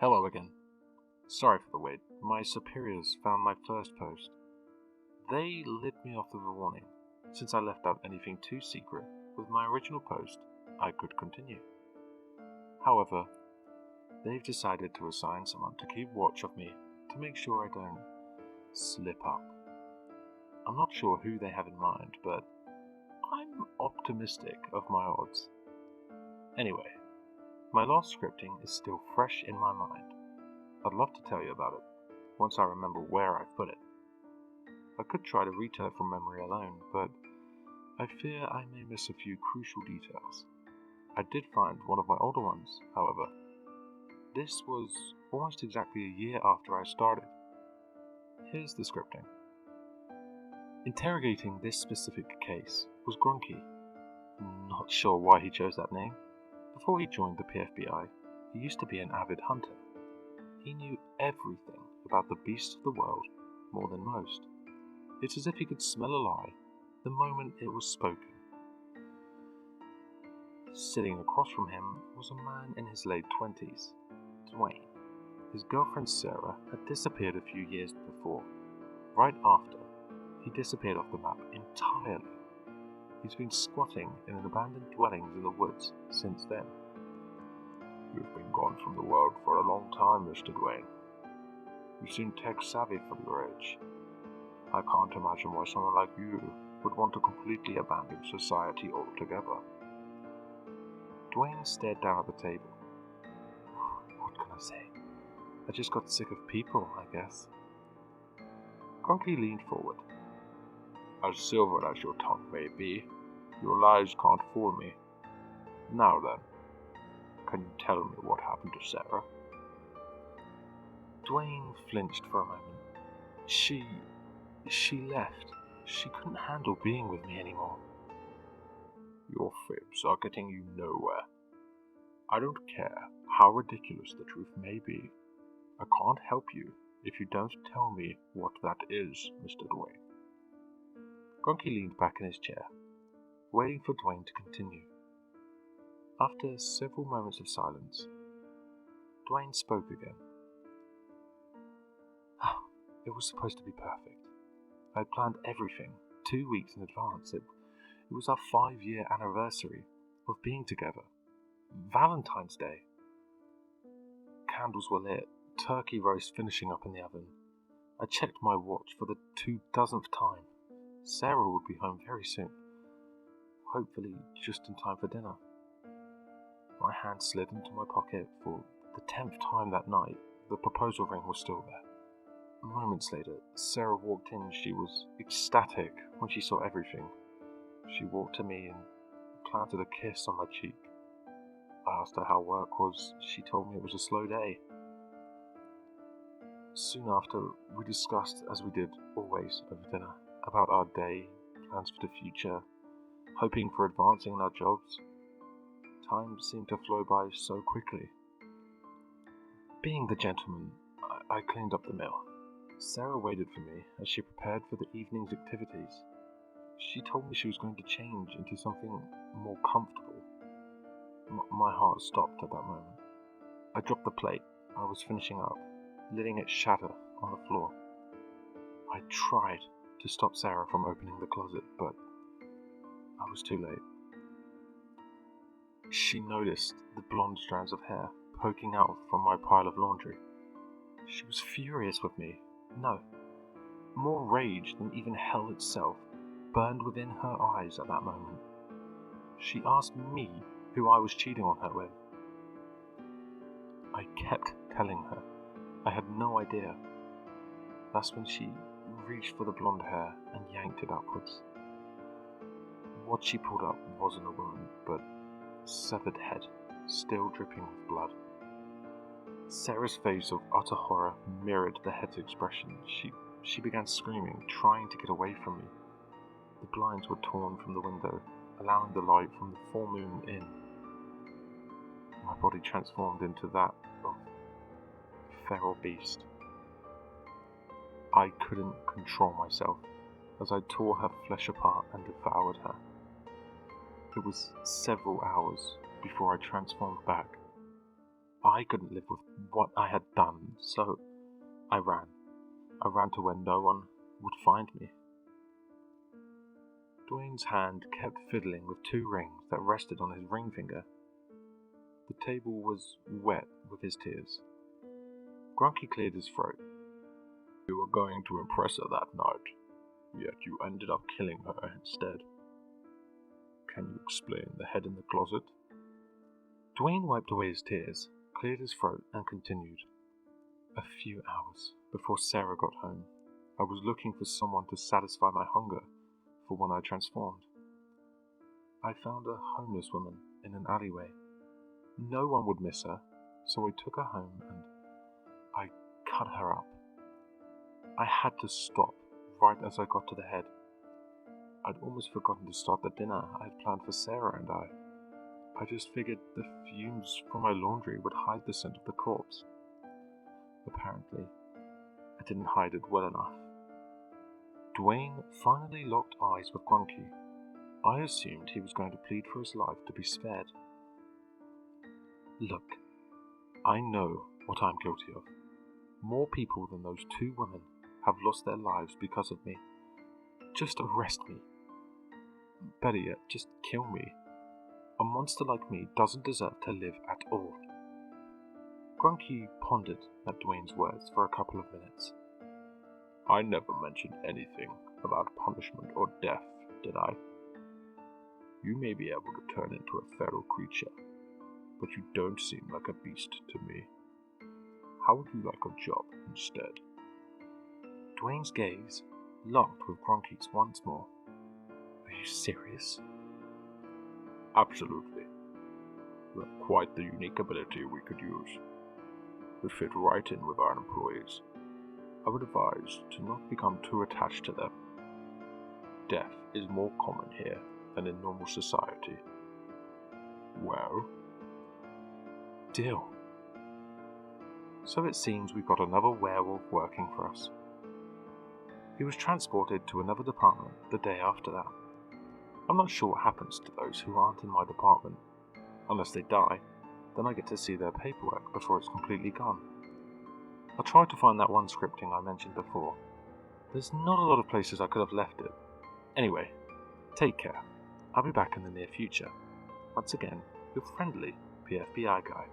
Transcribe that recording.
Hello again. Sorry for the wait. My superiors found my first post. They lit me off with a warning. Since I left out anything too secret with my original post, I could continue. However, they've decided to assign someone to keep watch of me to make sure I don't slip up. I'm not sure who they have in mind, but I'm optimistic of my odds. Anyway, my lost scripting is still fresh in my mind. I'd love to tell you about it, once I remember where I've put it. I could try to retell it from memory alone, but I fear I may miss a few crucial details. I did find one of my older ones, however. This was almost exactly a year after I started. Here's the scripting. Interrogating this specific case was Grunky. Not sure why he chose that name. Before he joined the PFBI, he used to be an avid hunter. He knew everything about the beasts of the world more than most. It's as if he could smell a lie the moment it was spoken. Sitting across from him was a man in his late 20s, Dwayne. His girlfriend Sarah had disappeared a few years before. Right after, he disappeared off the map entirely. He's been squatting in an abandoned dwellings in the woods since then. You've been gone from the world for a long time, Mr. Dwayne. You seem tech-savvy for your age. I can't imagine why someone like you would want to completely abandon society altogether. Dwayne stared down at the table. What can I say? I just got sick of people, I guess. Grunky leaned forward. As silver as your tongue may be, your lies can't fool me. Now then, can you tell me what happened to Sarah? Dwayne flinched for a moment. She left. She couldn't handle being with me anymore. Your fibs are getting you nowhere. I don't care how ridiculous the truth may be. I can't help you if you don't tell me what that is, Mr. Dwayne. Grunky leaned back in his chair, waiting for Dwayne to continue. After several moments of silence, Dwayne spoke again. It was supposed to be perfect. I had planned everything 2 weeks in advance. It was our 5-year anniversary of being together. Valentine's Day. Candles were lit, turkey roast finishing up in the oven. I checked my watch for the 2,000th time. Sarah would be home very soon. Hopefully just in time for dinner. My hand slid into my pocket for the 10th time that night. The proposal ring was still there. Moments later, Sarah walked in. She was ecstatic when she saw everything. She walked to me and planted a kiss on my cheek. I asked her how work was. She told me it was a slow day. Soon after, we discussed, as we did always over dinner, about our day, plans for the future, hoping for advancing in our jobs. Time seemed to flow by so quickly. Being the gentleman, I cleaned up the meal. Sarah waited for me as she prepared for the evening's activities. She told me she was going to change into something more comfortable. My heart stopped at that moment. I dropped the plate I was finishing up, letting it shatter on the floor. I tried to stop Sarah from opening the closet, but I was too late. She noticed the blonde strands of hair poking out from my pile of laundry. She was furious with me. No, more rage than even hell itself burned within her eyes at that moment. She asked me who I was cheating on her with. I kept telling her I had no idea. That's when she reached for the blonde hair and yanked it upwards. What she pulled up wasn't a woman, but severed head, still dripping with blood. Sarah's face of utter horror mirrored the head's expression. She began screaming, trying to get away from me. The blinds were torn from the window, allowing the light from the full moon in. My body transformed into that of a feral beast. I couldn't control myself as I tore her flesh apart and devoured her. It was several hours before I transformed back. I couldn't live with what I had done, so I ran. I ran to where no one would find me. Dwayne's hand kept fiddling with 2 rings that rested on his ring finger. The table was wet with his tears. Grunky cleared his throat. You were going to impress her that night, yet you ended up killing her instead. Can you explain the head in the closet? Dwayne wiped away his tears, cleared his throat, and continued. A few hours before Sarah got home, I was looking for someone to satisfy my hunger for when I transformed. I found a homeless woman in an alleyway. No one would miss her, so I took her home and I cut her up. I had to stop right as I got to the head. I'd almost forgotten to start the dinner I had planned for Sarah and I. I just figured the fumes from my laundry would hide the scent of the corpse. Apparently, I didn't hide it well enough. Dwayne finally locked eyes with Grunky. I assumed he was going to plead for his life to be spared. Look, I know what I'm guilty of. More people than those 2 women have lost their lives because of me. Just arrest me. Better yet, just kill me. A monster like me doesn't deserve to live at all. Grunky pondered at Dwayne's words for a couple of minutes. I never mentioned anything about punishment or death, did I? You may be able to turn into a feral creature, but you don't seem like a beast to me. How would you like a job instead? Dwayne's gaze locked with Grunky's once more. Are you serious? Absolutely. You have quite the unique ability we could use. We fit right in with our employees. I would advise to not become too attached to them. Death is more common here than in normal society. Well? Deal. So it seems we've got another werewolf working for us. He was transported to another department the day after that. I'm not sure what happens to those who aren't in my department. Unless they die, then I get to see their paperwork before it's completely gone. I'll try to find that one scripting I mentioned before. There's not a lot of places I could have left it. Anyway, take care. I'll be back in the near future. Once again, your friendly PFBI guy.